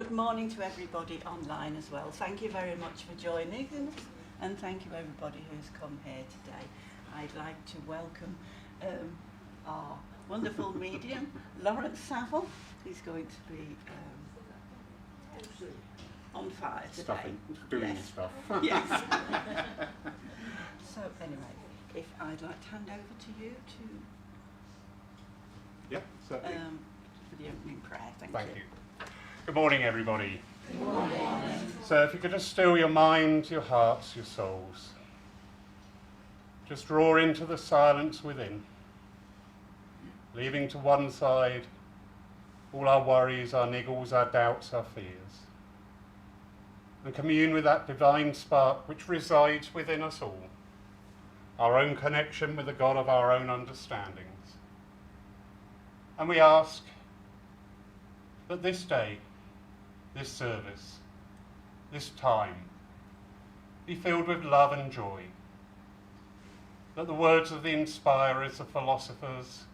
good morning to everybody online as well. Thank you very much for joining us, and thank you everybody who's come here today. I'd like to welcome our wonderful medium, Lawrence Saville. He's going to be on fire today. Doing stuff. Yes. So anyway, if I'd like to hand over to you Yep, certainly. for the opening prayer. Thank you. Good morning, everybody. Good morning. So if you could just still your minds, your hearts, your souls. Just draw into the silence within, leaving to one side all our worries, our niggles, our doubts, our fears, and commune with that divine spark which resides within us all, our own connection with the God of our own understandings. And we ask that this day, this service, this time, be filled with love and joy, that the words of the inspirers, the philosophers,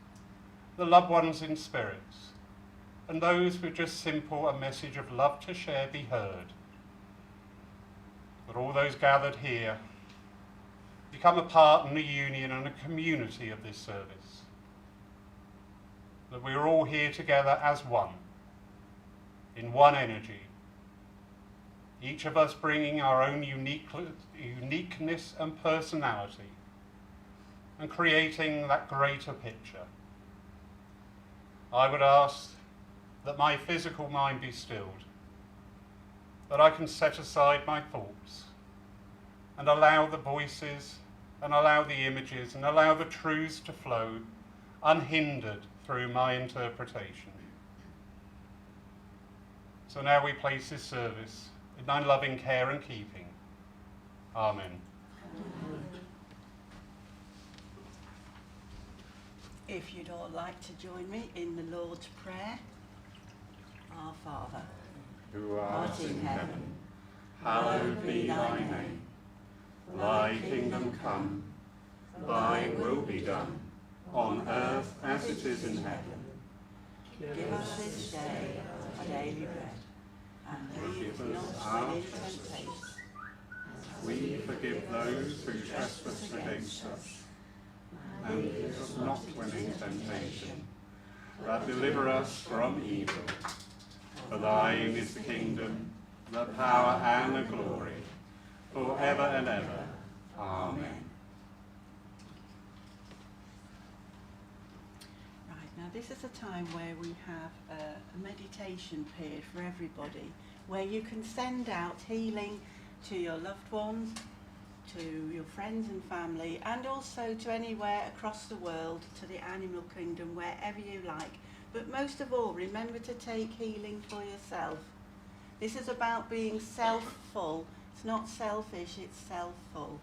the loved ones in spirits, and those with just simple a message of love to share be heard, that all those gathered here become a part and a union and a community of this service, that we are all here together as one, in one energy, each of us bringing our own uniqueness and personality, and creating that greater picture. I would ask that my physical mind be stilled, that I can set aside my thoughts and allow the voices and allow the images and allow the truths to flow unhindered through my interpretation. So now we place this service in thy loving care and keeping. Amen. If you'd all like to join me in the Lord's Prayer. Our Father, Who art in heaven, hallowed be thy name. Thy kingdom come, thy will be done, on earth as it is in heaven. give us this day our daily bread, and lead us not into temptation. We forgive those who trespass against us, and lead us not into temptation, but deliver us from evil. For thine is the kingdom, the power and the glory, forever and ever. Amen. Right, now this is a time where we have a meditation period for everybody, where you can send out healing to your loved ones, to your friends and family, and also to anywhere across the world, to the animal kingdom, wherever you like. But most of all, remember to take healing for yourself. This is about being self-full. It's not selfish, it's self-full.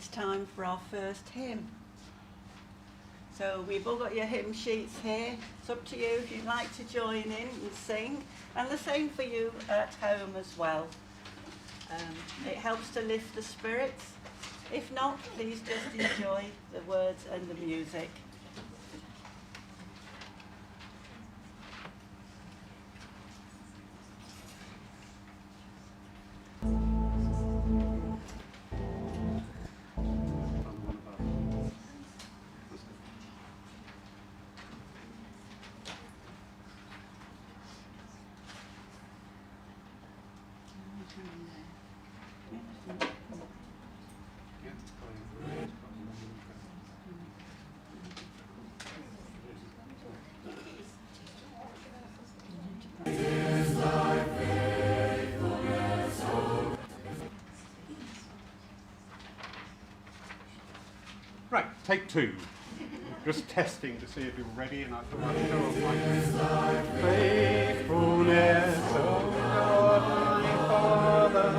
it's time for our first hymn. So we've all got your hymn sheets here. It's up to you if you'd like to join in and sing. And the same for you at home as well. It helps to lift the spirits. If not, please just enjoy the words and the music. Right, take two. Just testing to see if you're ready, and I thought I'd show off my faithfulness, oh God, my Father.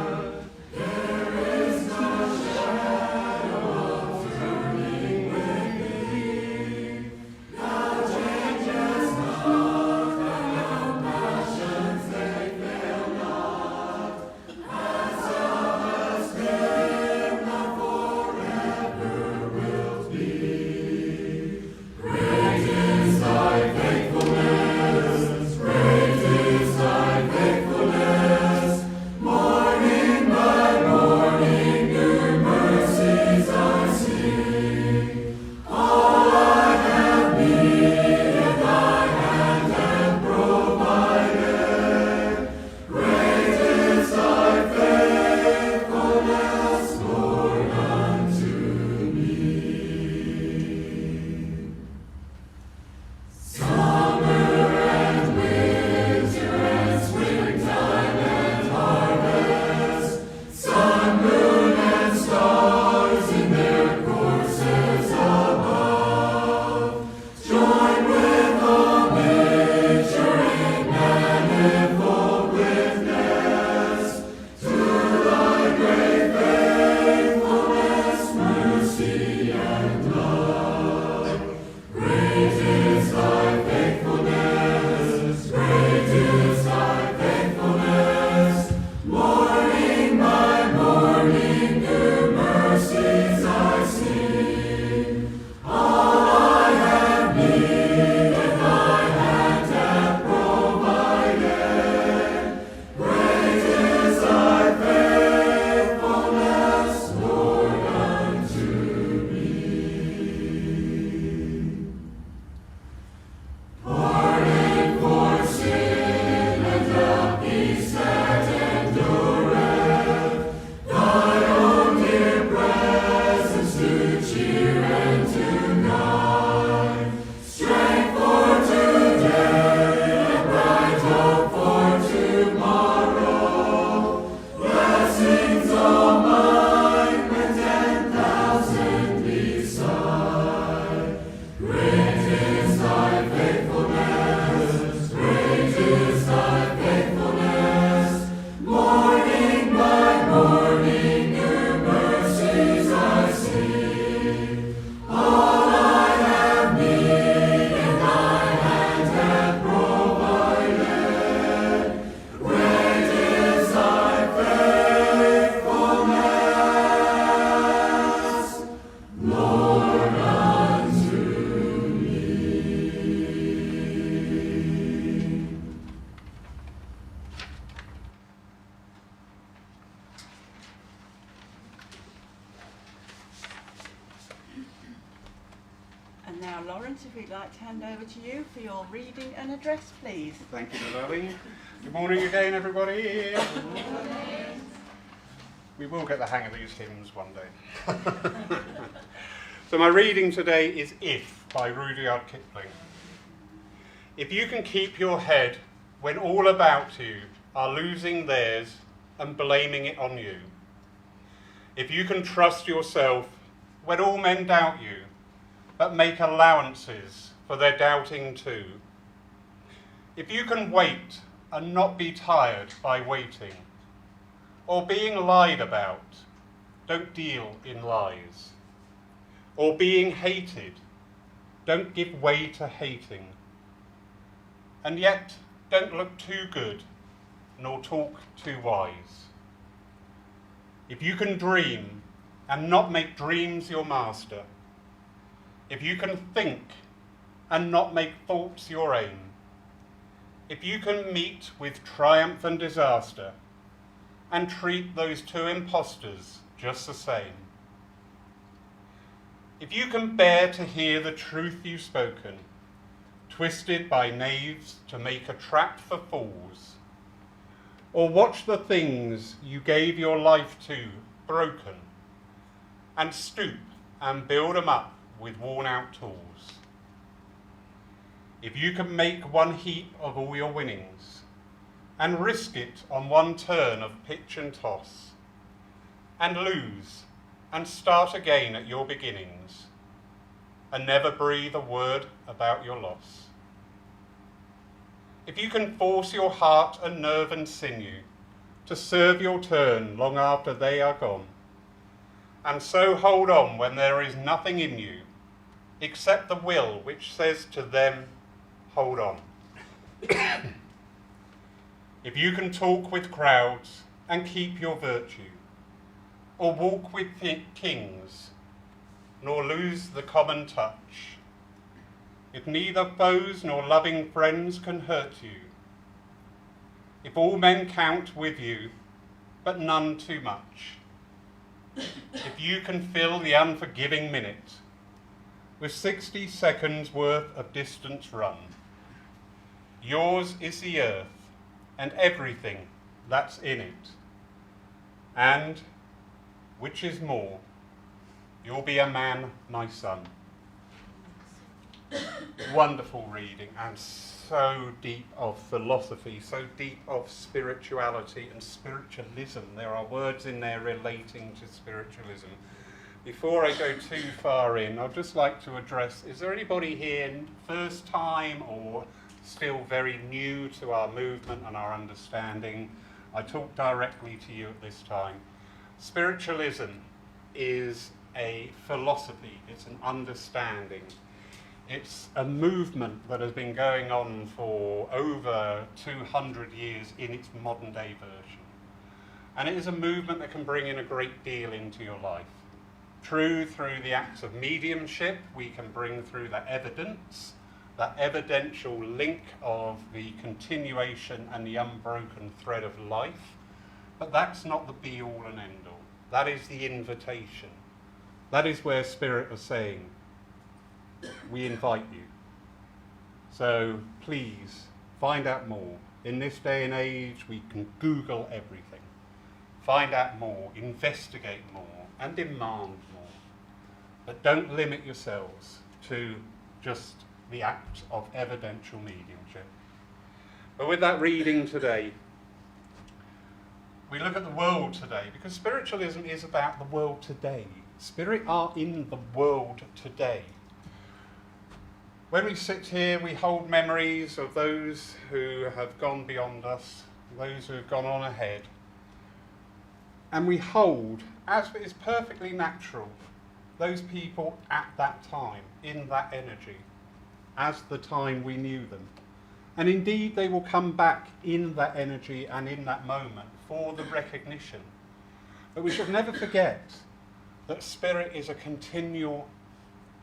And now, Lawrence, if we'd like to hand over to you for your reading and address, please. Thank you, darling. Good morning again, everybody. We will get the hang of these hymns one day. So my reading today is If by Rudyard Kipling. If you can keep your head when all about you are losing theirs and blaming it on you. If you can trust yourself when all men doubt you, but make allowances for their doubting too. If you can wait and not be tired by waiting, or being lied about, don't deal in lies. Or being hated, don't give way to hating. And yet, don't look too good, nor talk too wise. If you can dream and not make dreams your master, if you can think and not make thoughts your aim, if you can meet with triumph and disaster and treat those two impostors just the same, if you can bear to hear the truth you've spoken, twisted by knaves to make a trap for fools, or watch the things you gave your life to broken, and stoop and build 'em up with worn-out tools. If you can make one heap of all your winnings, and risk it on one turn of pitch and toss, and lose, and start again at your beginnings, and never breathe a word about your loss. If you can force your heart and nerve and sinew to serve your turn long after they are gone, and so hold on when there is nothing in you except the will which says to them, hold on. If you can talk with crowds and keep your virtue, or walk with kings, nor lose the common touch, if neither foes nor loving friends can hurt you, if all men count with you, but none too much, if you can fill the unforgiving minute with 60 seconds worth of distance run, yours is the earth and everything that's in it, and, which is more, you'll be a man, my son. Wonderful reading, and so deep of philosophy, so deep of spirituality and spiritualism. There are words in there relating to spiritualism. Before I go too far in, I'd just like to address, is there anybody here first time or still very new to our movement and our understanding? I talk directly to you at this time. Spiritualism is a philosophy, it's an understanding. It's a movement that has been going on for over 200 years in its modern day version. And it is a movement that can bring in a great deal into your life. Through the acts of mediumship, we can bring through that evidence, that evidential link of the continuation and the unbroken thread of life. But that's not the be-all and end-all. That is the invitation. That is where Spirit is saying, we invite you. So please find out more. In this day and age, we can Google everything. Find out more, investigate more, and demand more. But don't limit yourselves to just the act of evidential mediumship. But with that reading today, we look at the world today, because spiritualism is about the world today. Spirit are in the world today. When we sit here, we hold memories of those who have gone beyond us, those who have gone on ahead. And we hold, as is perfectly natural, those people at that time, in that energy, as the time we knew them. And indeed, they will come back in that energy and in that moment for the recognition. But we should never forget that Spirit is a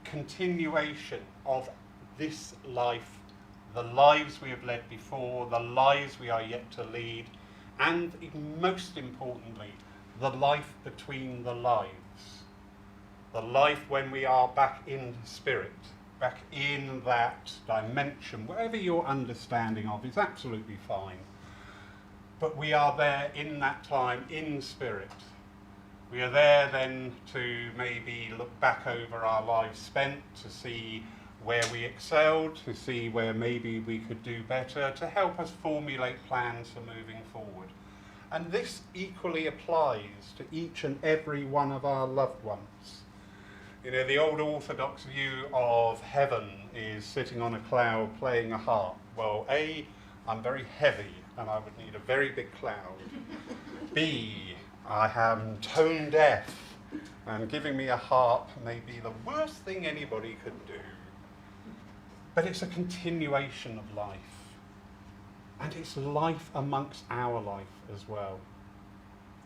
continuation of this life, the lives we have led before, the lives we are yet to lead, and most importantly, the life between the lives. The life when we are back in Spirit, back in that dimension, whatever your understanding of is absolutely fine. But we are there in that time in Spirit. We are there then to maybe look back over our lives spent, to see where we excelled, to see where maybe we could do better, to help us formulate plans for moving forward. And this equally applies to each and every one of our loved ones. You know, the old orthodox view of heaven is sitting on a cloud playing a harp. Well, A, I'm very heavy and I would need a very big cloud. B, I am tone deaf And giving me a harp may be the worst thing anybody could do. But it's a continuation of life. And it's life amongst our life as well.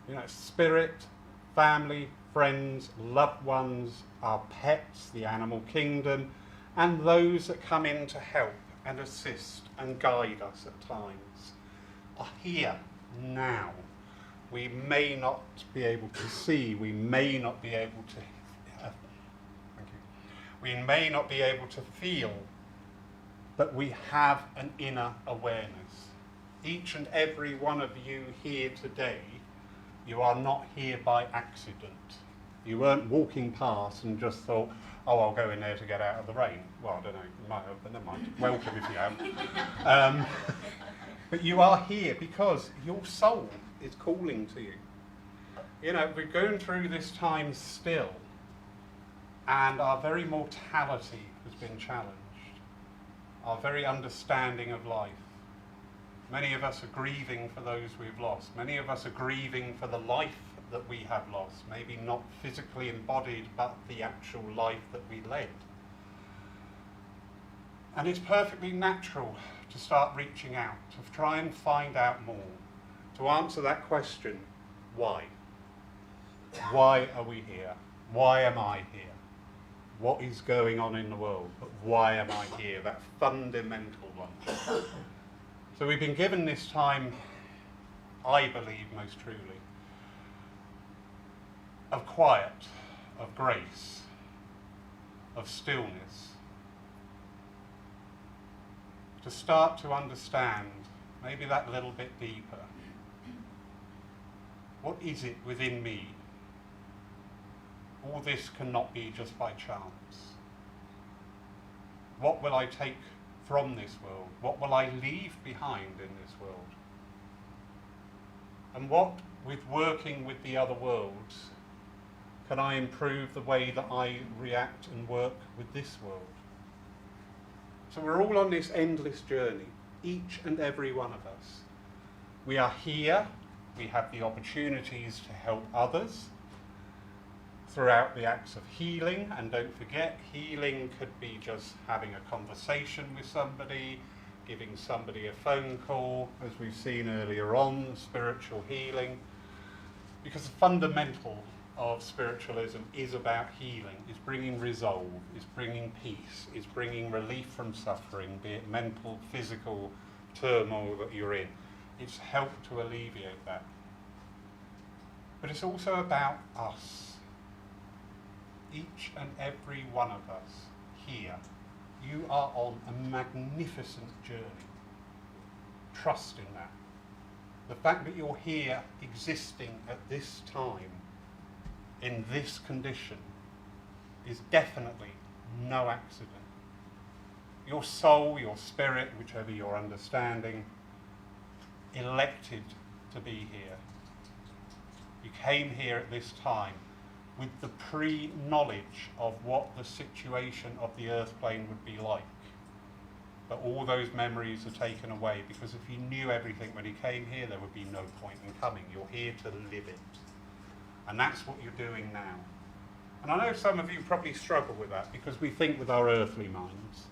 You know, it's spirit, family, friends, loved ones, our pets, the animal kingdom, and those that come in to help and assist and guide us at times are here now. We may not be able to see, we may not be able to, we may not be able to feel, but we have an inner awareness. Each and every one of you here today, you are not here by accident. You weren't walking past and just thought, oh, I'll go in there to get out of the rain. Well, I don't know, you might have, but never mind. Welcome if you have. But you are here because your soul is calling to you. You know, we're going through this time still, and our very mortality has been challenged. Our very understanding of life. Many of us are grieving for those we've lost. Many of us are grieving for the life that we have lost. Maybe not physically embodied, but the actual life that we led. And it's perfectly natural to start reaching out, to try and find out more, to answer that question, why? Why are we here? Why am I here? What is going on in the world? But why am I here? That fundamental one. So we've been given this time, I believe most truly, of quiet, of grace, of stillness, to start to understand, maybe that little bit deeper, what is it within me? All this cannot be just by chance. What will I take from this world? What will I leave behind in this world? And what, with working with the other worlds, can I improve the way that I react and work with this world? So we're all on this endless journey, each and every one of us. We are here, we have the opportunities to help others throughout the acts of healing, and don't forget, healing could be just having a conversation with somebody, giving somebody a phone call, as we've seen earlier on, spiritual healing, because the fundamental of spiritualism is about healing, is bringing resolve, is bringing peace, is bringing relief from suffering, be it mental, physical turmoil that you're in. It's helped to alleviate that. But it's also about us. Each and every one of us here, you are on a magnificent journey. Trust in that. The fact that you're here existing at this time, in this condition, is definitely no accident. Your soul, your spirit, whichever your understanding, elected to be here. You came here at this time with the pre-knowledge of what the situation of the earth plane would be like. But all those memories are taken away, because if you knew everything when you came here, there would be no point in coming. You're here to live it. And that's what you're doing now. And I know some of you probably struggle with that, because we think with our earthly minds.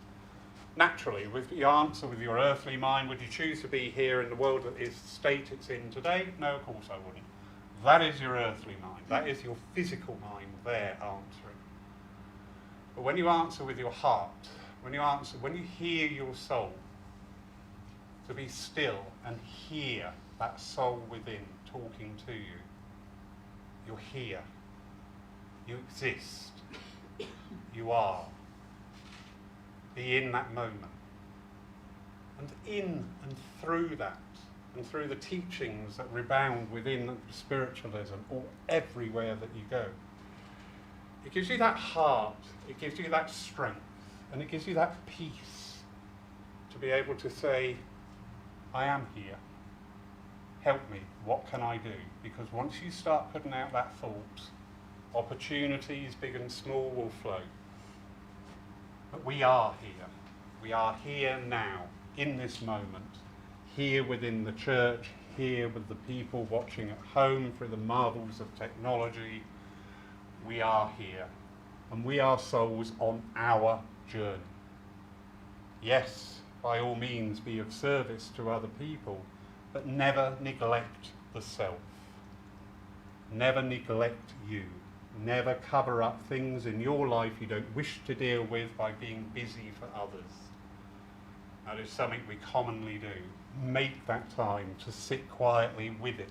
Naturally, with the answer with your earthly mind, would you choose to be here in the world that is the state it's in today? No, of course I wouldn't. That is your earthly mind. That is your physical mind there answering. But when you answer with your heart, when you hear your soul, to be still and hear that soul within talking to you, you're here. You exist. You are. Be in that moment. And in and through that, and through the teachings that rebound within spiritualism, or everywhere that you go, it gives you that heart, it gives you that strength, and it gives you that peace to be able to say, I am here. Help me. What can I do? Because once you start putting out that thought, opportunities, big and small, will flow. But we are here. We are here now, in this moment, here within the church, here with the people watching at home through the marvels of technology. we are here, and we are souls on our journey. Yes, by all means be of service to other people, but never neglect the self. Never neglect you. Never cover up things in your life you don't wish to deal with by being busy for others. That is something we commonly do. Make that time to sit quietly with it.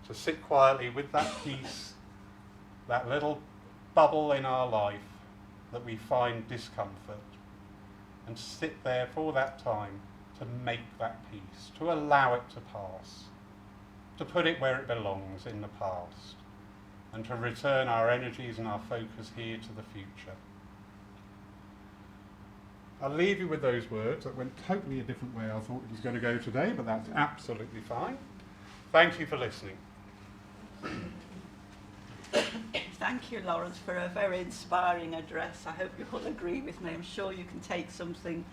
To sit quietly with that peace, that little bubble in our life that we find discomfort, and sit there for that time to make that peace, to allow it to pass, to put it where it belongs in the past, and to return our energies and our focus here to the future. I'll leave you with those words. That went totally a different way I thought it was going to go today, but that's absolutely fine. Thank you for listening. Thank you, Lawrence, for a very inspiring address. I hope you all agree with me. I'm sure you can take something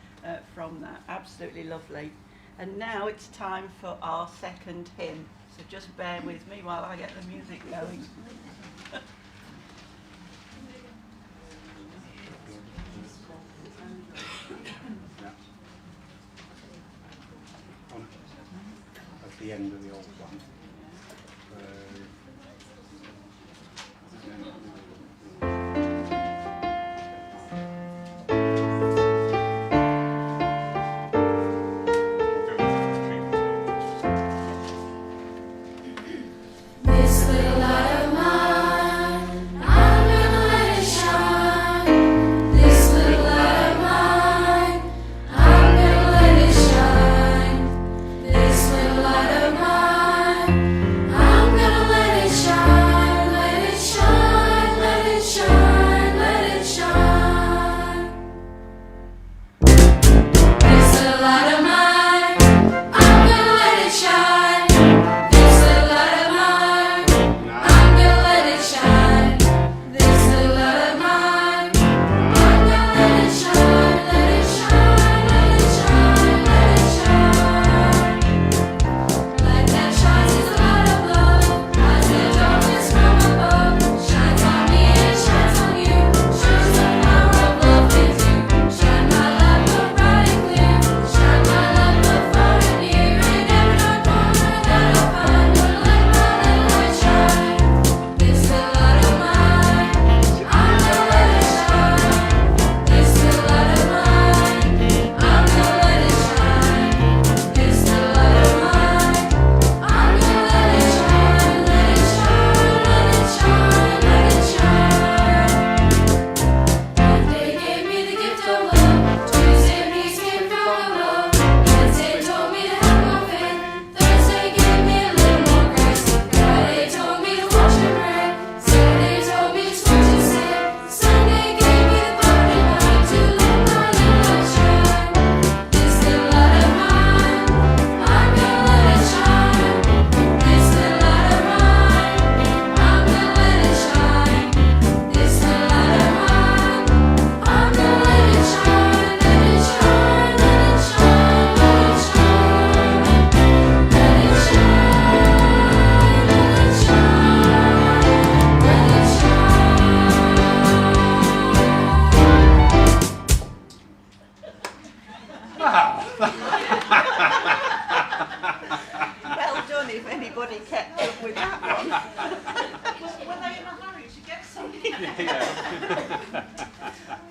from that. Absolutely lovely. And now it's time for our second hymn. So just bear with me while I get the music going. At the end of the old one.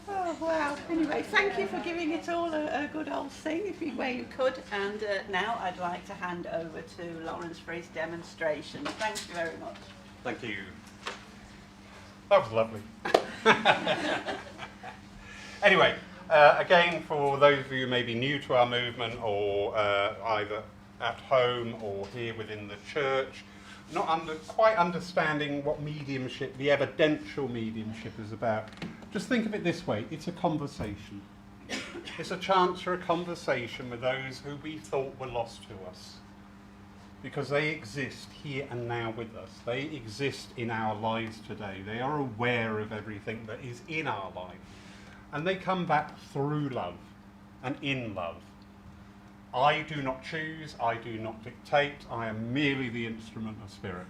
Oh, wow. Anyway, thank you for giving it all a good old sing, where you could. And now I'd like to hand over to Lawrence for his demonstration. Thank you very much. Thank you. That was lovely. Anyway, again, for those of you who may be new to our movement, or either at home or here within the church, not quite understanding what mediumship, the evidential mediumship, is about, just think of it this way: it's a conversation. It's a chance for a conversation with those who we thought were lost to us, because they exist here and now with us. They exist in our lives today. They are aware of everything that is in our life, and they come back through love and in love. I do not choose, I do not dictate, I am merely the instrument of spirit.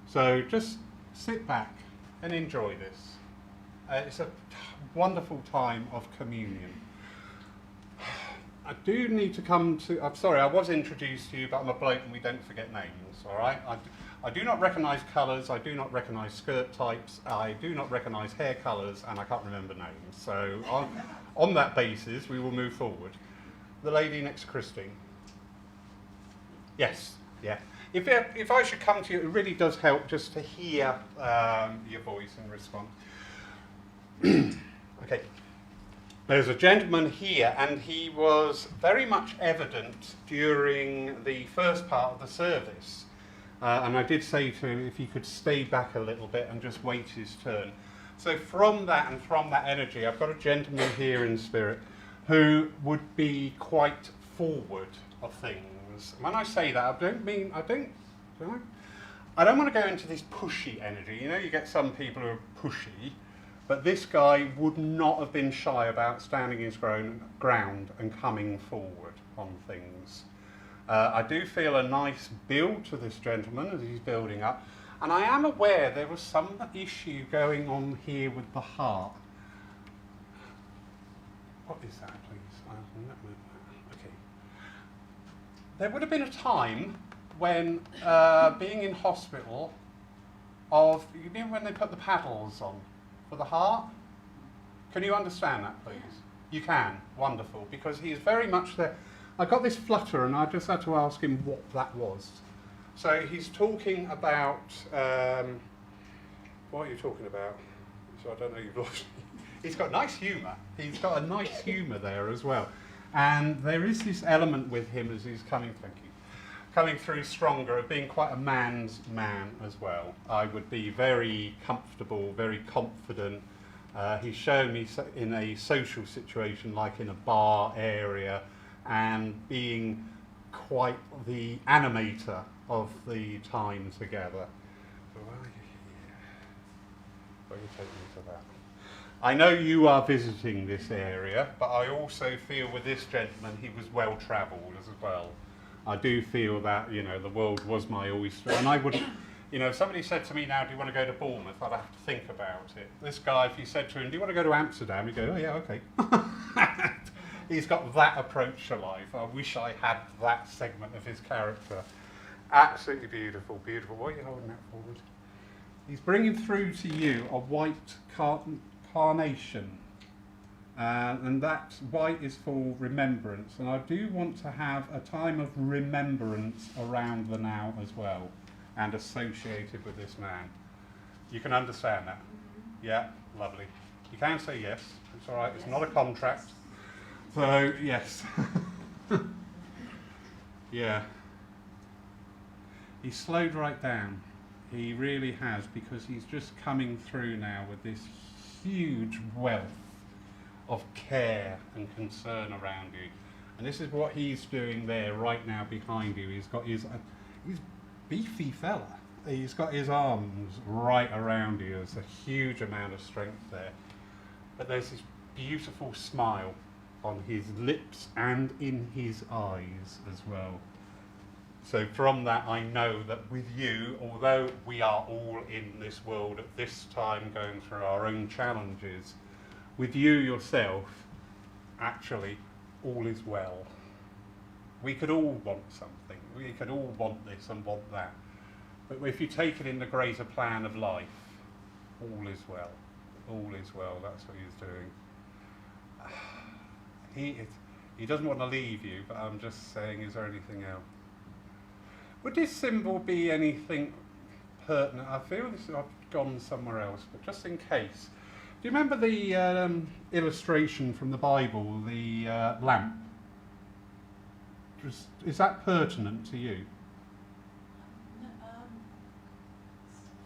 So just sit back, and enjoy this. It's a wonderful time of communion. I do need to come to, I'm sorry, I was introduced to you, but I'm a bloke and we don't forget names, all right? I do not recognise colours, I do not recognise skirt types, I do not recognise hair colours, and I can't remember names. So on that basis, we will move forward. The lady next to Christine. Yes, yeah. If I should come to you, it really does help just to hear your voice in response. Okay. There's a gentleman here, and he was very much evident during the first part of the service. And I did say to him if he could stay back a little bit and just wait his turn. So from that and from that energy, I've got a gentleman here in spirit who would be quite forward of things. When I say that, I don't want to go into this pushy energy. You know, you get some people who are pushy. But this guy would not have been shy about standing his ground and coming forward on things. I do feel a nice build to this gentleman as he's building up. And I am aware there was some issue going on here with the heart. What is that, please? Okay. There would have been a time when, being in hospital, you know when they put the paddles on? For the heart? Can you understand that, please? You can. Wonderful. Because he is very much there. I got this flutter and I just had to ask him what that was. So he's talking about... what are you talking about? So I don't know, you've lost me. He's got nice humour. He's got a nice humour there as well. And there is this element with him as he's coming through stronger, of being quite a man's man as well. I would be very comfortable, very confident. He's shown me in a social situation, like in a bar area, and being quite the animator of the time together. So why are you here? Why are you taking me to that? I know you are visiting this area, but I also feel with this gentleman he was well travelled as well. I do feel that, you know, the world was my oyster, and I wouldn't, you know, if somebody said to me now, do you want to go to Bournemouth, I'd have to think about it. This guy, if you said to him, do you want to go to Amsterdam, he'd go, oh yeah, okay. He's got that approach to life. I wish I had that segment of his character. Absolutely beautiful, beautiful. Why are you holding that forward? He's bringing through to you a white carnation. And that white is for remembrance, and I do want to have a time of remembrance around the now as well, and associated with this man. You can understand that? Yeah, lovely. You can say yes, it's all right, it's not a contract. So, yes. Yeah. He slowed right down. He really has, because he's just coming through now with this huge wealth of care and concern around you. And this is what he's doing there right now behind you. He's got his beefy fella. He's got his arms right around you. There's a huge amount of strength there. But there's this beautiful smile on his lips and in his eyes as well. So from that I know that with you, although we are all in this world at this time going through our own challenges, with you yourself, actually, all is well. We could all want something. We could all want this and want that. But if you take it in the greater plan of life, all is well. All is well. That's what he's doing. He doesn't want to leave you, but I'm just saying, is there anything else? Would this symbol be anything pertinent? I feel this, I've gone somewhere else, but just in case. Do you remember the illustration from the Bible, the lamp? Is that pertinent to you? No,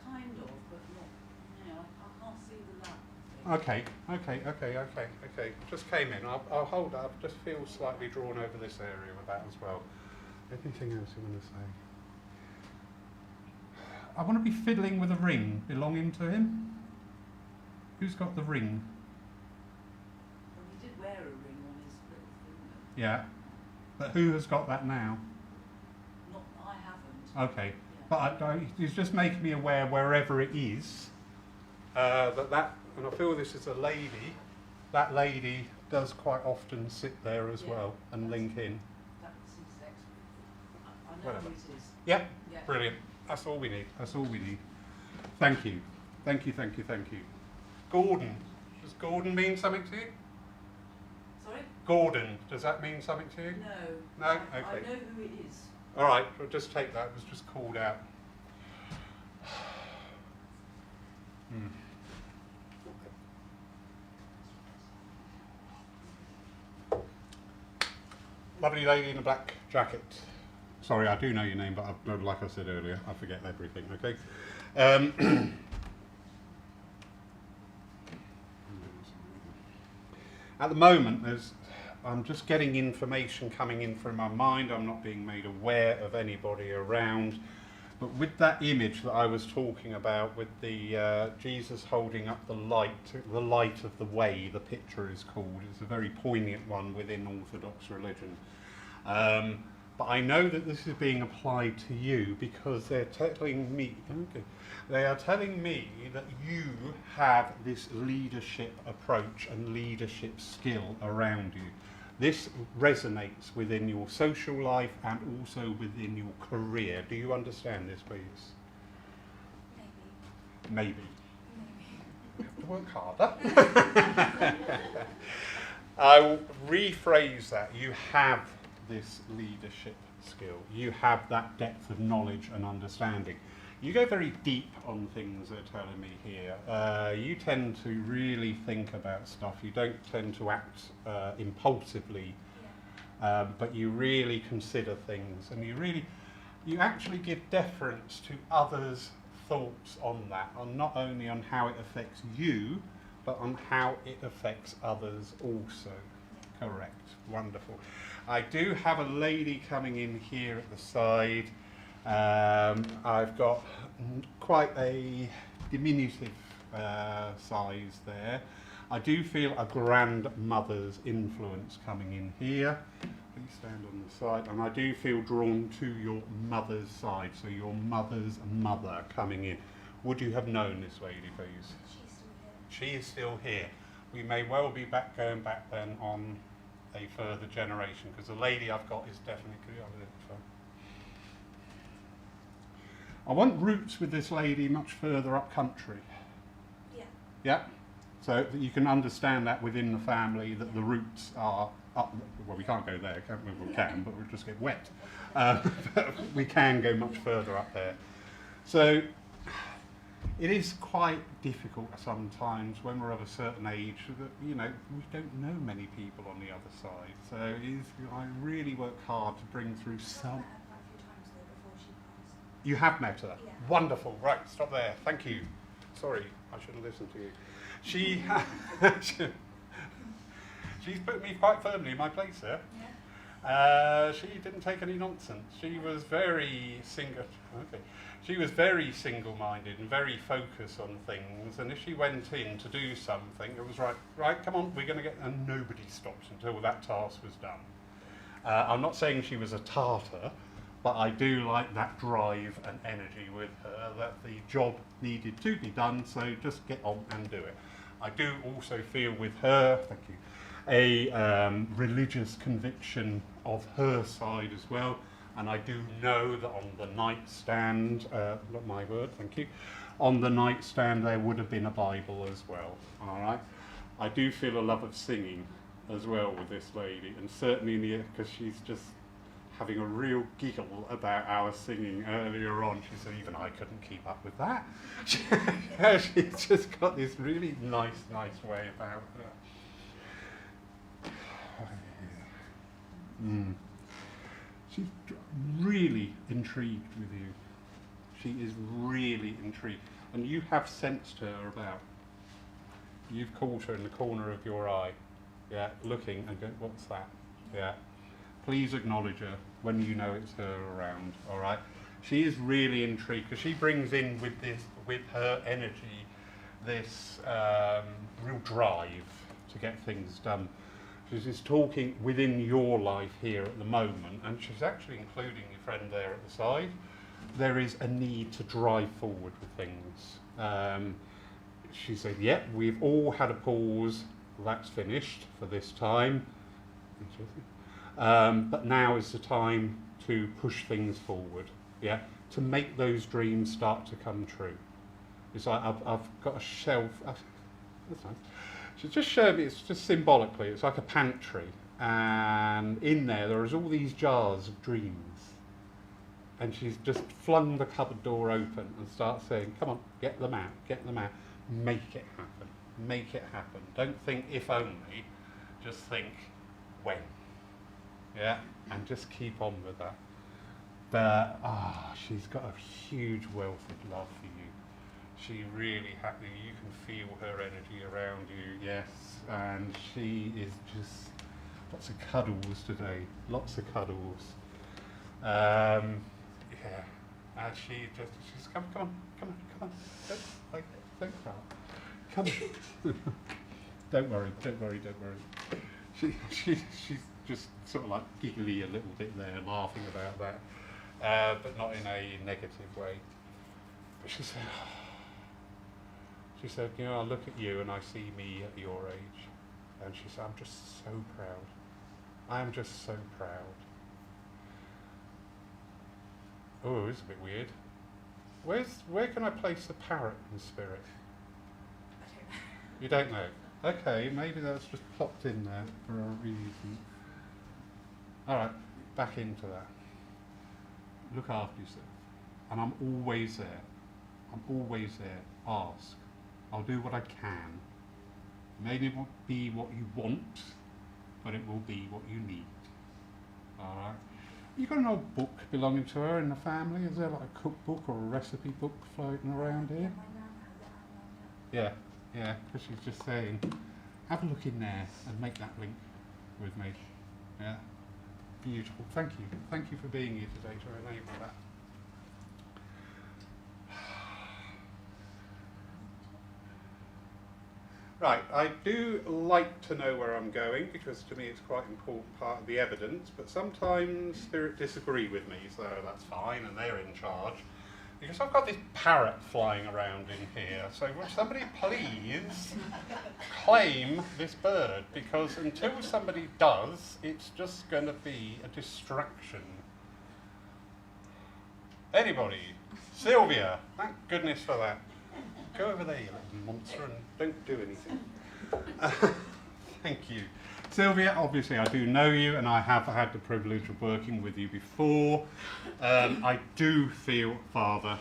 kind of, but not. No, I can't see the lamp. Okay. Just came in. I'll hold that. I just feel slightly drawn over this area with that as well. Anything else you want to say? I want to be fiddling with a ring belonging to him. Who's got the ring? Well, he did wear a ring on his little finger. Yeah. But who has got that now? Not, I haven't. Okay. Yeah. But he's just making me aware wherever it is, And I feel this is a lady. That lady does quite often sit there as Yeah. well and link in. That's his ex. I know Whatever. who it is. Yep, Yeah. brilliant. That's all we need. That's all we need. Thank you. Thank you, thank you, thank you. Gordon. Does Gordon mean something to you? Sorry? Gordon, does that mean something to you? No. No? I Okay. know who it is. All right, we'll just take that. It was just called out. Hmm. Lovely lady in a black jacket. Sorry, I do know your name, but like I said earlier, I forget everything, okay? At the moment, I'm just getting information coming in from my mind. I'm not being made aware of anybody around. But with that image that I was talking about, with the Jesus holding up the light of the way, the picture is called. It's a very poignant one within Orthodox religion. But I know that this is being applied to you because they're telling me, they are telling me that you have this leadership approach and leadership skill around you. This resonates within your social life and also within your career. Do you understand this, please? Maybe. Maybe. You have to work harder. I'll rephrase that. You have this leadership skill. You have that depth of knowledge and understanding. You go very deep on things, they're telling me here. You tend to really think about stuff. You don't tend to act impulsively, but you really consider things, and you actually give deference to others' thoughts on that, on not only on how it affects you, but on how it affects others also. Correct. Wonderful. I do have a lady coming in here at the side. I've got quite a diminutive size there. I do feel a grandmother's influence coming in here. Please stand on the side. And I do feel drawn to your mother's side, so your mother's mother coming in. Would you have known this lady, please? She's still here. She is still here. We may well be going back then on a further generation, because the lady I've got is definitely good. I want roots with this lady much further up country. Yeah. Yeah? So that you can understand that within the family, that the roots are up. Well, we can't go there, can we? Well, we can, but we'll just get wet. But we can go much further up there. So it is quite difficult sometimes when we're of a certain age that, you know, we don't know many people on the other side. So I really work hard to bring through some. I've met her quite a few times though before she passed. You have met her? Yeah. Wonderful. Right, stop there. Thank you. Sorry, I should have listened to you. She's put me quite firmly in my place there. Yeah. She didn't take any nonsense. She was very She was very single-minded and very focused on things. And if she went in to do something, it was right, come on, we're going to get. And nobody stopped until that task was done. I'm not saying she was a tartar, but I do like that drive and energy with her, that the job needed to be done, so just get on and do it. I do also feel with her, thank you, a religious conviction of her side as well, and I do know that on the nightstand, not my word, thank you, on the nightstand there would have been a Bible as well, all right? I do feel a love of singing as well with this lady, and certainly in the because she's just having a real giggle about our singing earlier on. She said even I couldn't keep up with that. She's just got this really nice way about her. She's really intrigued with you. She is really intrigued, and you have sensed her about. You've caught her in the corner of your eye, yeah, looking and go, what's that? Yeah. Please acknowledge her when you know it's her around, all right? She is really intrigued because she brings in with her energy, this real drive to get things done. She's just talking within your life here at the moment, and she's actually including your friend there at the side. There is a need to drive forward with things. she said, yep, we've all had a pause. That's finished for this time. But now is the time to push things forward, yeah, to make those dreams start to come true. It's like I've got a shelf. That's nice. She just showed me. It's just symbolically. It's like a pantry, and in there is all these jars of dreams. And she's just flung the cupboard door open and starts saying, "Come on, get them out, make it happen, make it happen. Don't think if only, just think when." Yeah, and just keep on with that. But she's got a huge wealth of love for you. She really happy. You can feel her energy around you. Yes, and she is just lots of cuddles today. Lots of cuddles. Yeah, and she's come on. Don't cry. Come on. Don't worry. She's just sort of like giggly a little bit there, laughing about that, but not in a negative way. But she said, you know, I look at you and I see me at your age, and she said, I'm just so proud. I am just so proud. Oh, it's a bit weird. Where can I place the parrot in spirit? You don't know? Okay, maybe that's just plopped in there for a reason. Alright, back into that. Look after yourself. And I'm always there. Ask. I'll do what I can. Maybe it won't be what you want, but it will be what you need. Alright? You got an old book belonging to her in the family? Is there like a cookbook or a recipe book floating around here? Yeah, because she's just saying, have a look in there and make that link with me. Yeah, beautiful. Thank you for being here today to enable that. Right, I do like to know where I'm going because to me it's quite an important part of the evidence, but sometimes Spirit disagree with me, so that's fine, and they're in charge. Because I've got this parrot flying around in here, so will somebody please claim this bird, because until somebody does, it's just going to be a distraction. Anybody? Sylvia, thank goodness for that. Go over there, you little monster, and don't do anything. Thank you. Sylvia, obviously I do know you, and I have had the privilege of working with you before. I do feel Father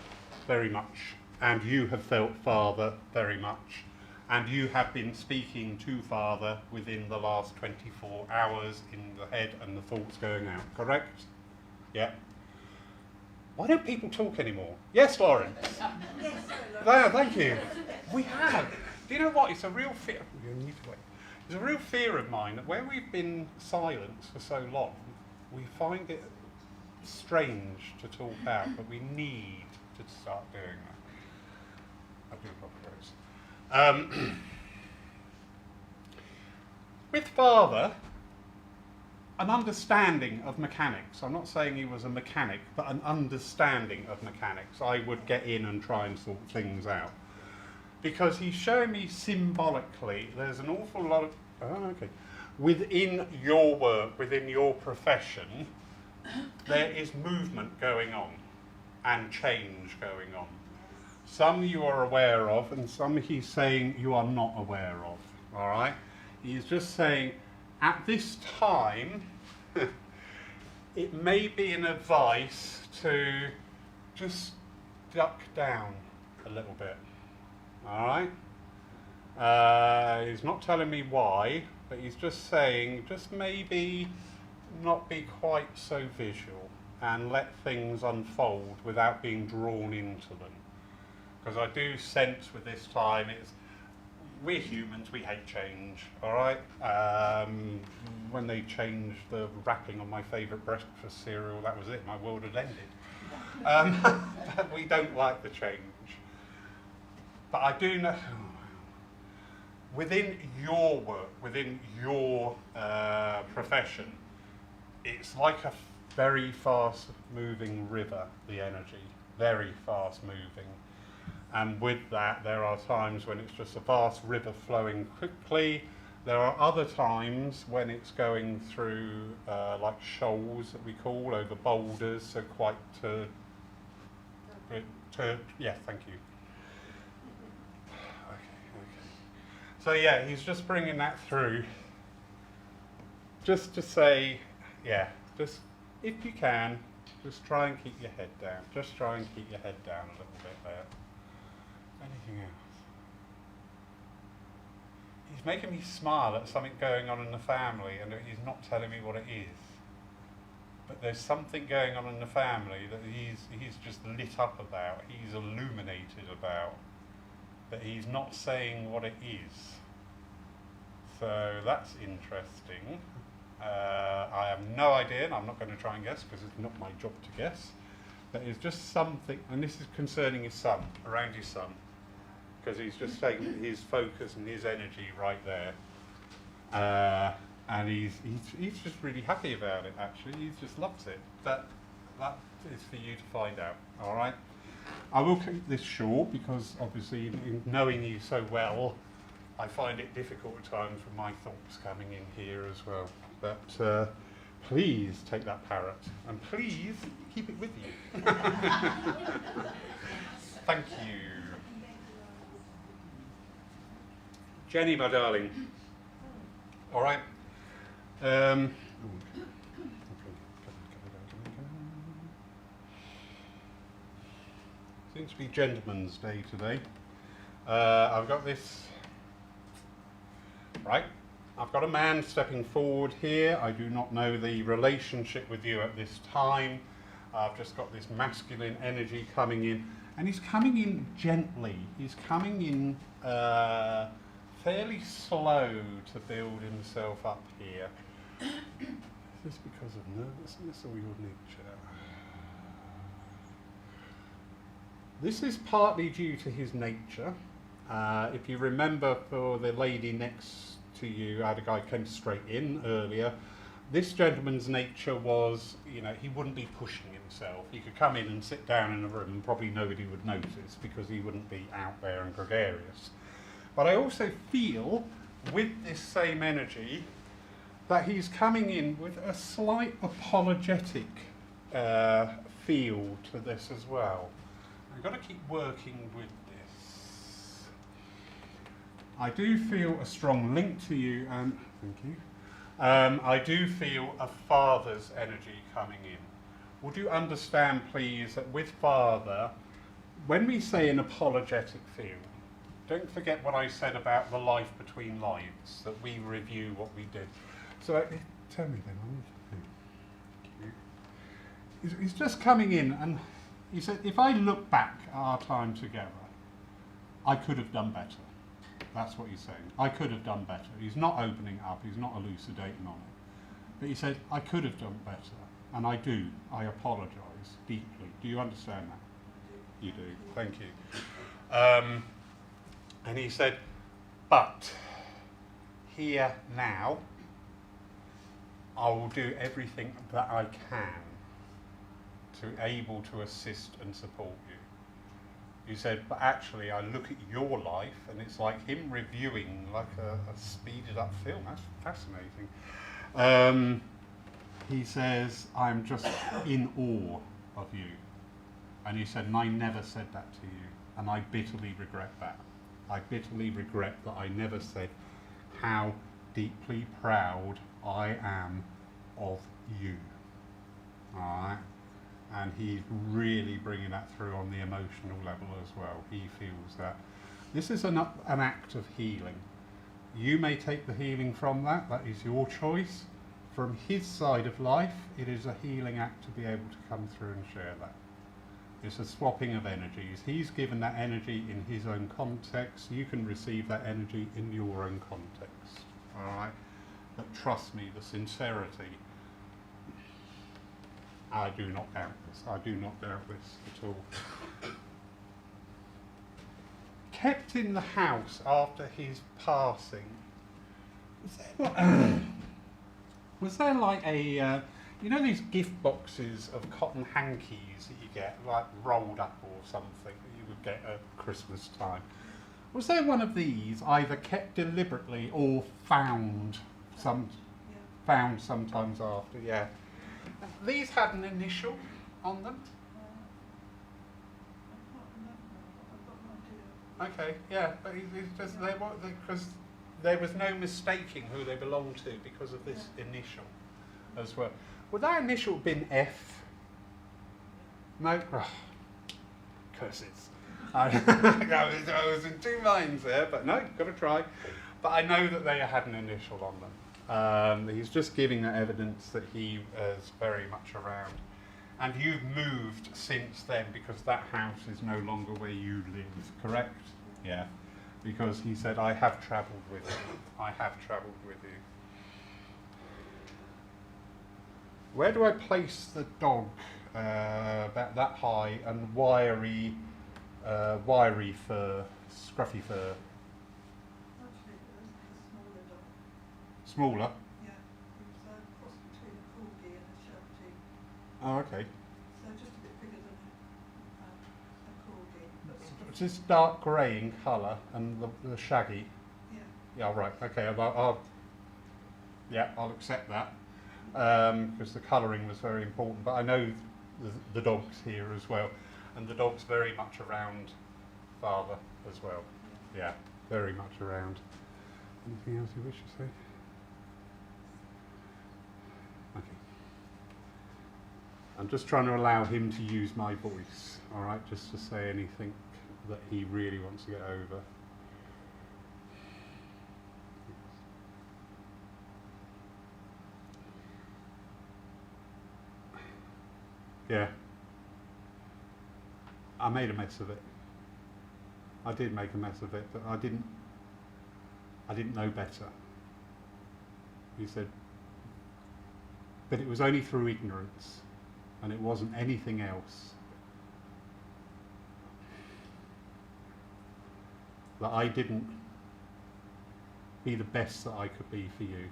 very much, and you have felt Father very much, and you have been speaking to Father within the last 24 hours in the head and the thoughts going out, correct? Yeah. Why don't people talk anymore? Yes, Lauren? Yes, There, thank you. We have. Do you know what? It's a real fear. It's a real fear of mine that where we've been silent for so long, we find it strange to talk out, but we need to start doing that. I do apologise. With Father, an understanding of mechanics. I'm not saying he was a mechanic, but an understanding of mechanics. I would get in and try and sort things out. Because he's showing me symbolically there's an awful lot of, within your work, within your profession, there is movement going on and change going on. Some you are aware of, and some he's saying you are not aware of, all right? He's just saying, at this time, it may be an advice to just duck down a little bit. All right? He's not telling me why, but he's just saying just maybe not be quite so visual and let things unfold without being drawn into them. Because I do sense with this time, we're humans, we hate change, all right? When they changed the wrapping on my favourite breakfast cereal, that was it, my world had ended. But we don't like the change. But I do know, within your work, within your profession, it's like a very fast moving river, the energy, very fast moving. And with that, there are times when it's just a vast river flowing quickly. There are other times when it's going through like shoals that we call, over boulders, so quite yeah, thank you. Okay. So yeah, he's just bringing that through. Just to say, yeah, just if you can, just try and keep your head down. Just try and keep your head down a little bit there. Anything else? He's making me smile at something going on in the family, and he's not telling me what it is. But there's something going on in the family that he's just lit up about, he's illuminated about, but he's not saying what it is. So that's interesting. I have no idea, and I'm not going to try and guess because it's not my job to guess. But it's just something, and this is concerning his son, around his son, because he's just taking his focus and his energy right there. And he's just really happy about it, actually. He just loves it. That is for you to find out, all right? I will keep this short because, obviously, in knowing you so well, I find it difficult at times for my thoughts coming in here as well. But please take that parrot, and please keep it with you. Thank you. Jenny, my darling. All right. Seems to be Gentleman's Day today. I've got this. Right. I've got a man stepping forward here. I do not know the relationship with you at this time. I've just got this masculine energy coming in, and he's coming in gently. He's coming in fairly slow to build himself up here. Is this because of nervousness or your nature? This is partly due to his nature. If you remember, for the lady next to you, I had a guy came straight in earlier. This gentleman's nature was, you know, he wouldn't be pushing himself. He could come in and sit down in a room and probably nobody would notice because he wouldn't be out there and gregarious. But I also feel, with this same energy, that he's coming in with a slight apologetic feel to this as well. I've got to keep working with this. I do feel a strong link to you, and thank you. I do feel a father's energy coming in. Would you understand, please, that with father, when we say an apologetic feel, don't forget what I said about the life between lives, that we review what we did. So tell me then, he's just coming in, and he said, if I look back at our time together, I could have done better. That's what he's saying. I could have done better. He's not opening up, he's not elucidating on it. But he said, I could have done better, and I do. I apologise deeply. Do you understand that? You do. Thank you. And he said, but here now, I will do everything that I can to able to assist and support you. He said, but actually I look at your life and it's like him reviewing like a speeded up film. That's fascinating. He says, I'm just in awe of you. And he said, and I never said that to you. And I bitterly regret that. I bitterly regret that I never said how deeply proud I am of you. All right? And he's really bringing that through on the emotional level as well. He feels that this is an act of healing. You may take the healing from that. That is your choice. From his side of life, it is a healing act to be able to come through and share that. It's a swapping of energies. He's given that energy in his own context. You can receive that energy in your own context. All right? But trust me, the sincerity, I do not doubt this. I do not doubt this at all. Kept in the house after his passing. Was there like a... You know these gift boxes of cotton hankies that you get, like rolled up or something, that you would get at Christmas time? Was there one of these either kept deliberately or found found sometimes after? Yeah. These had an initial on them. Okay, yeah, but it's just because there was no mistaking who they belonged to because of this initial as well. Would that initial been F? No? Oh, curses. I was in two minds there, but no, got to try. But I know that they had an initial on them. He's just giving that evidence that he is very much around. And you've moved since then because that house is no longer where you live, correct? Yeah. Because he said, I have travelled with you. I have travelled with you. Where do I place the dog? About that high and wiry fur, scruffy fur. Actually, a smaller dog. Smaller? Yeah, it's a cross between a corgi and a sheltie. Oh, okay. So just a bit bigger than a corgi. It's this dark grey in colour and the shaggy. Yeah. Yeah, right. Okay, I'll accept that because the colouring was very important. But I know the dog's here as well, and the dog's very much around Father as well. Yeah, very much around. Anything else you wish to say? Okay. I'm just trying to allow him to use my voice, all right, just to say anything that he really wants to get over. Yeah. I made a mess of it. I did make a mess of it, but I didn't know better. He said, but it was only through ignorance, and it wasn't anything else. That I didn't be the best that I could be for you.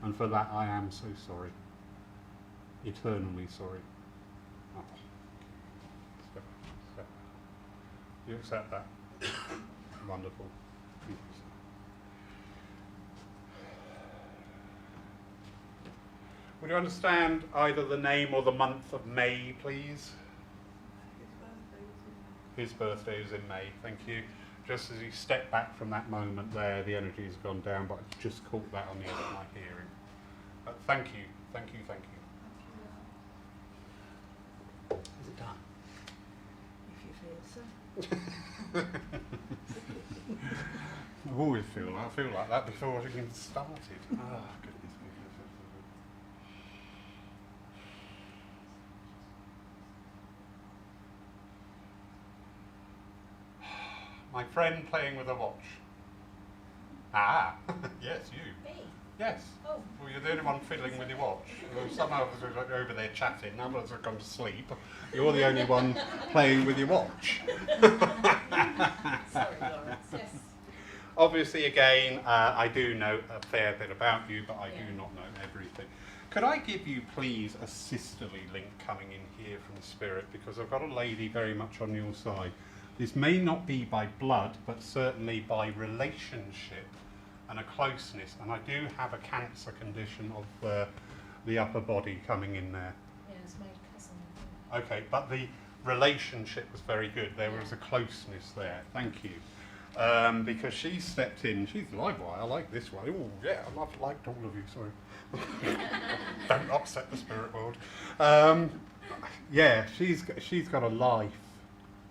And for that I am so sorry. Eternally sorry. Oh. You accept that? Wonderful. Thank you, sir. Would you understand either the name or the month of May, please? His birthday was in May, thank you. Just as he stepped back from that moment there, the energy has gone down, but I just caught that on the edge of my hearing. But thank you, thank you, thank you. Is it done? If you feel so. I always feel like that before it even started. Oh, goodness me. My friend playing with a watch. Ah, yes, you. Me? Yes. Oh. Well, you're the only one fiddling with your watch. Well, some of us are over there chatting, none of us have gone to sleep. You're the only one playing with your watch. Sorry, Lawrence. Yes. Obviously, again, I do know a fair bit about you, but I do not know everything. Could I give you, please, a sisterly link coming in here from Spirit? Because I've got a lady very much on your side. This may not be by blood, but certainly by relationship and a closeness. And I do have a cancer condition of the upper body coming in there. Yeah, it's my cousin. Okay, but the relationship was very good. There was a closeness there. Thank you. Because she stepped in. She's a live wire. I like this one. Oh, yeah, I've liked all of you. Sorry. Don't upset the spirit world. Yeah, she's got a life.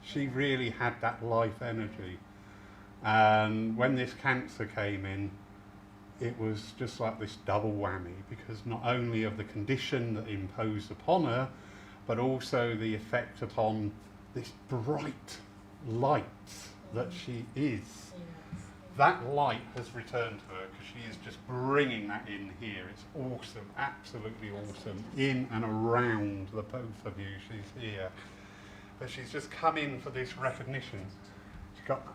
She really had that life energy. And when this cancer came in, it was just like this double whammy, because not only of the condition that imposed upon her, but also the effect upon this bright light that she is. That light has returned to her because she is just bringing that in here. It's awesome, absolutely awesome. In and around the both of you, she's here. But she's just come in for this recognition. She's got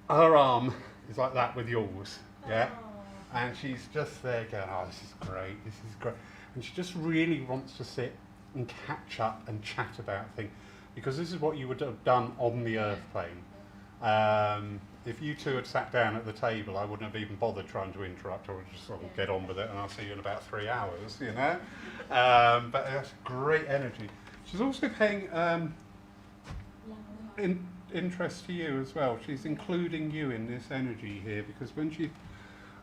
her arm is like that with yours, yeah? And she's just there going, oh, this is great, this is great. And she just really wants to sit and catch up and chat about things. Because this is what you would have done on the Earth plane. If you two had sat down at the table, I wouldn't have even bothered trying to interrupt. I would just sort of get on with it, and I'll see you in about 3 hours, you know. But that's great energy. She's also paying interest to you as well. She's including you in this energy here, because when she,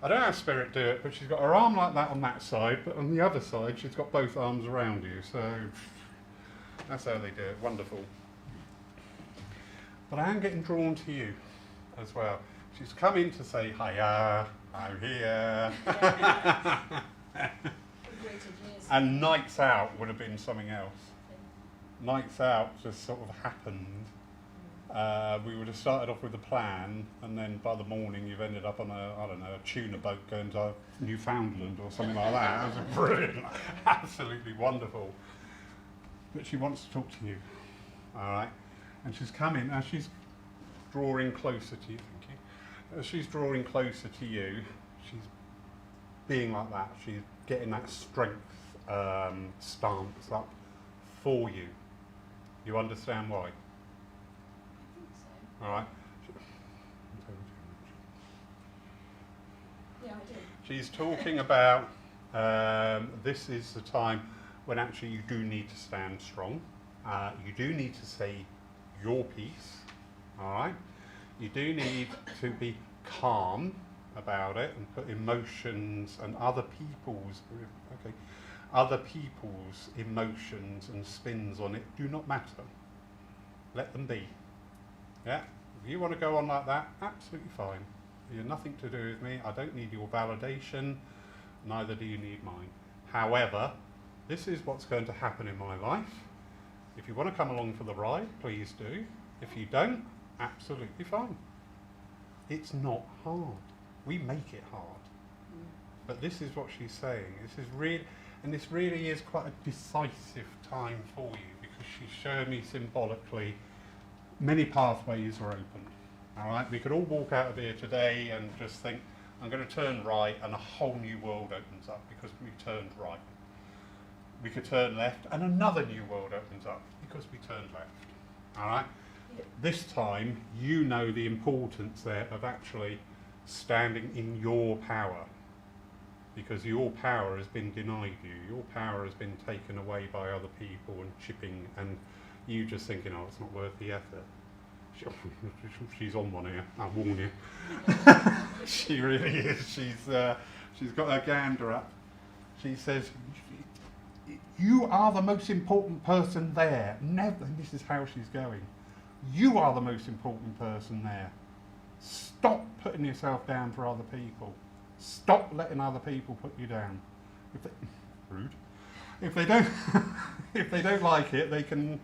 I don't know how Spirit do it, but she's got her arm like that on that side, but on the other side she's got both arms around you. So that's how they do it. Wonderful. But I am getting drawn to you as well. She's come in to say, hiya, I'm here. And Nights Out would have been something else. Nights Out just sort of happened. We would have started off with a plan, and then by the morning you've ended up on a, I don't know, a tuna boat going to Newfoundland or something like that. It was brilliant, absolutely wonderful. But she wants to talk to you, all right? And she's coming, as she's drawing closer to you, thank you. As she's drawing closer to you, she's being like that. She's getting that strength stance up for you. You understand why? All right. Yeah, I do. She's talking about this is the time when actually you do need to stand strong. You do need to say your piece. All right. You do need to be calm about it and put emotions and other people's emotions and spins on it do not matter. Let them be. Yeah, if you want to go on like that, absolutely fine. You're nothing to do with me. I don't need your validation, neither do you need mine. However, this is what's going to happen in my life. If you want to come along for the ride, please do. If you don't, absolutely fine. It's not hard. We make it hard. But this is what she's saying. This is really, and this really is quite a decisive time for you, because she's showing me symbolically many pathways are open. All right, we could all walk out of here today and just think, I'm going to turn right, and a whole new world opens up because we turned right. We could turn left, and another new world opens up because we turned left. All right. Yeah. This time, you know the importance there of actually standing in your power, because your power has been denied you. Your power has been taken away by other people and chipping, and you just thinking, oh, it's not worth the effort. She's on one here, I warn you. She really is. She's got her gander up. She says, you are the most important person there. Never, and this is how she's going. You are the most important person there. Stop putting yourself down for other people. Stop letting other people put you down. Rude. If they don't, if they don't like it, they can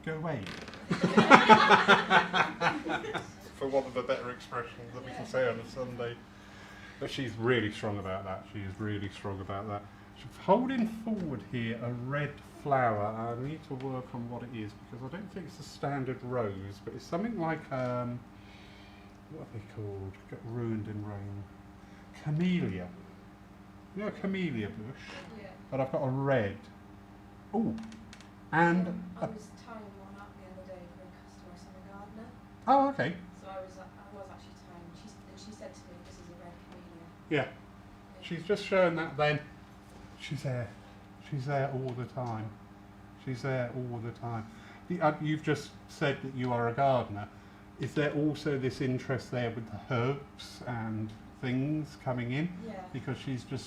go away. For want of a better expression that we can say on a Sunday. But she's really strong about that. She is really strong about that. She's holding forward here a red flower. I need to work on what it is, because I don't think it's a standard rose, but it's something like, what are they called? Got ruined in rain. Camellia. You know, a camellia bush? Yeah. But I've got a red. Oh, and I was tying one up the other day for a customer, some gardener. oh, okay. So I was actually tying. She said to me, "This is a red camellia." Yeah, she's just showing that. Then she's there. She's there all the time. She's there all the time. You've just said that you are a gardener. Is there also this interest there with the herbs and things coming in? Yeah. Because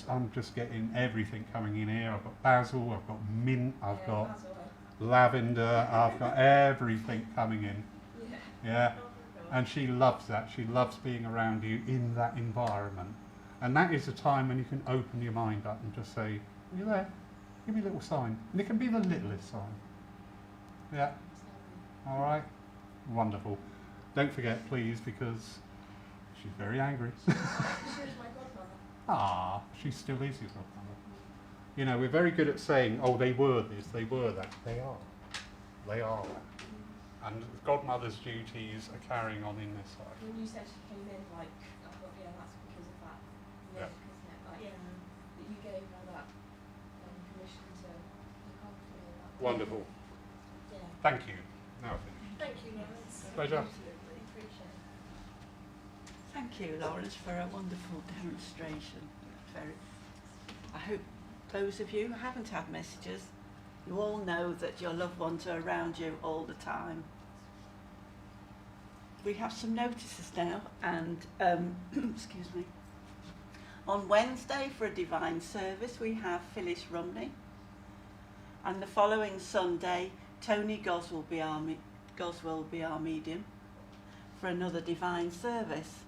I'm just getting everything coming in here. I've got basil, I've got mint, I've got Basil. lavender, I've got everything coming in. Yeah. Yeah. Oh my God. And she loves that. She loves being around you in that environment. And that is a time when you can open your mind up and just say, are you there? Give me a little sign. And it can be the littlest sign. Yeah. All right. Wonderful. Don't forget, please, because she's very angry. She was my godmother. Ah, she still is your godmother. You know, we're very good at saying, oh, they were this, they were that. They are. They are that. And godmother's duties are carrying on in this life. When you said she came in, like, I thought, yeah, that's because of that Wonderful. Yeah. Thank you. Now finished. Thank you, Lawrence. Pleasure. Absolutely. Appreciate it. Thank you, Lawrence, for a wonderful demonstration. I hope those of you who haven't had messages, you all know that your loved ones are around you all the time. We have some notices now, and excuse me. On Wednesday for a divine service we have Phyllis Rumney, and the following Sunday Tony Goswell will be our medium for another divine service.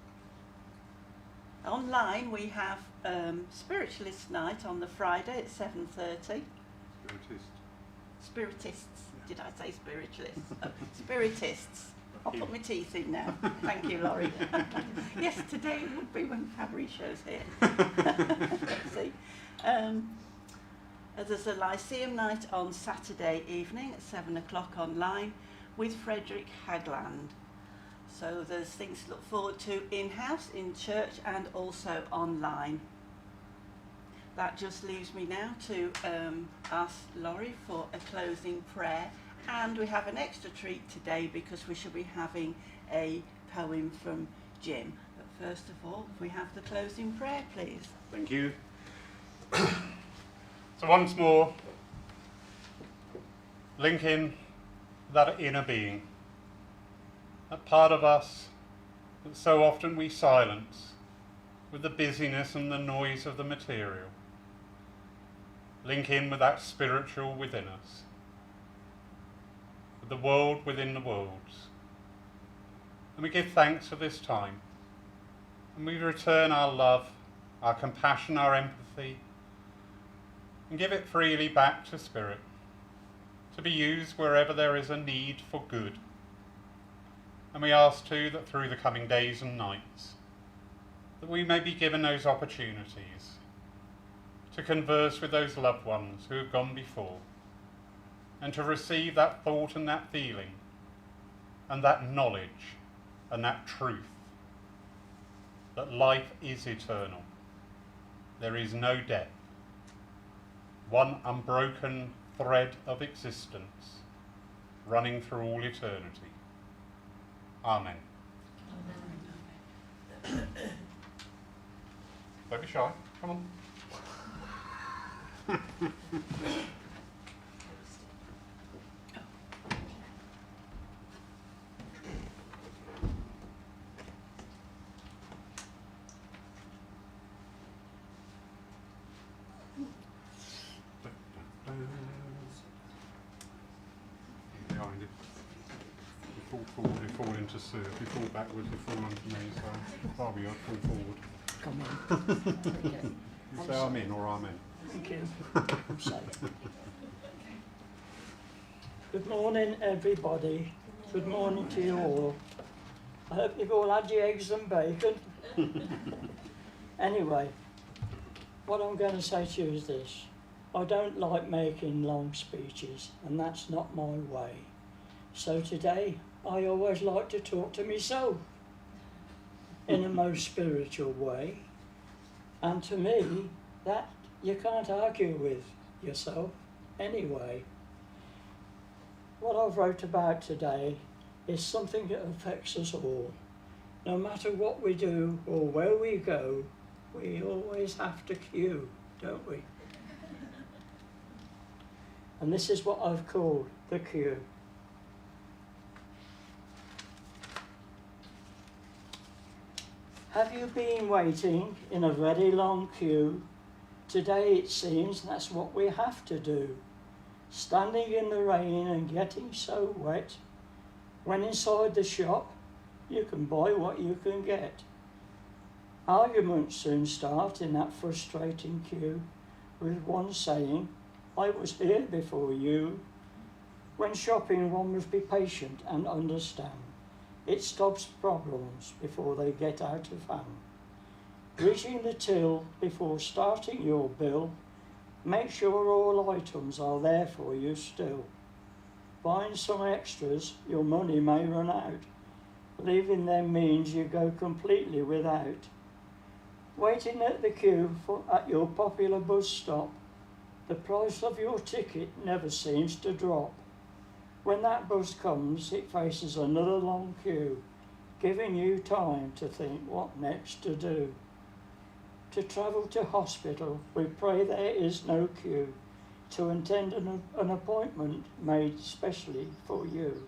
Online we have Spiritualist Night on the Friday at 7:30. Spiritists. Did I say spiritualists? Oh, spiritists. I'll put my teeth in now. Thank you, Laurie. Yes, today would be when Fabriccio's here. See. There's a Lyceum night on Saturday evening at 7 o'clock online with Frederick Hagland. So there's things to look forward to in-house, in church, and also online. That just leaves me now to ask Laurie for a closing prayer. And we have an extra treat today because we shall be having a poem from Jim. But first of all, if we have the closing prayer, please. Thank you. So once more, link in that inner being, that part of us that so often we silence with the busyness and the noise of the material. Link in with that spiritual within us, with the world within the worlds. And we give thanks for this time. And we return our love, our compassion, our empathy, and give it freely back to Spirit, to be used wherever there is a need for good. And we ask too that through the coming days and nights, that we may be given those opportunities to converse with those loved ones who have gone before, and to receive that thought and that feeling, and that knowledge and that truth, that life is eternal. There is no death. One unbroken thread of existence running through all eternity. Amen. Don't be shy. Come on. Behind it. You fall forward, you fall into surf. You fall backwards, you fall onto me. So far we are, fall forward. Come on. Okay. You say amen or amen. Thank you. I'm safe. Good morning, everybody. Good morning to you all. I hope you've all had your eggs and bacon. Anyway, what I'm going to say to you is this. I don't like making long speeches, and that's not my way. So today, I always like to talk to myself in a most spiritual way. And to me, that you can't argue with yourself anyway. What I've wrote about today is something that affects us all. No matter what we do or where we go, we always have to queue, don't we? And this is what I've called the queue. Have you been waiting in a very long queue? Today it seems that's what we have to do. Standing in the rain and getting so wet. When inside the shop, you can buy what you can get. Arguments soon start in that frustrating queue, with one saying, I was here before you. When shopping, one must be patient and understand. It stops problems before they get out of hand. Reaching the till before starting your bill, make sure all items are there for you still. Buying some extras, your money may run out. Leaving them means you go completely without. Waiting at the queue at your popular bus stop, The price of your ticket never seems to drop. When that bus comes, it faces another long queue, giving you time to think what next to do. To travel to hospital, we pray there is no queue to attend an appointment made specially for you.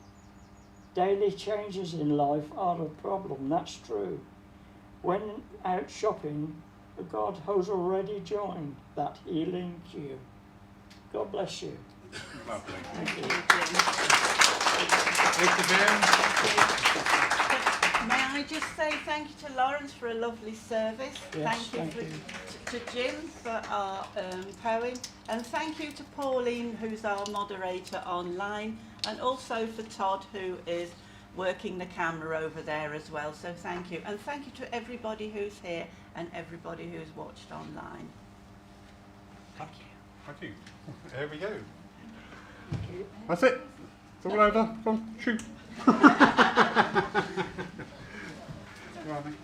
Daily changes in life are a problem, that's true. When out shopping, God has already joined that healing queue. God bless you. Lovely. Thank you. Thank you, May I just say thank you to Lawrence for a lovely service. Yes, thank you, to Jim for our poem, and thank you to Pauline, who's our moderator online, and also for Todd, who is working the camera over there as well. So thank you, and thank you to everybody who's here and everybody who's watched online. Thank you. Thank you. There we go. Thank you. That's it. It's all over. Come on, shoot. Go on, then.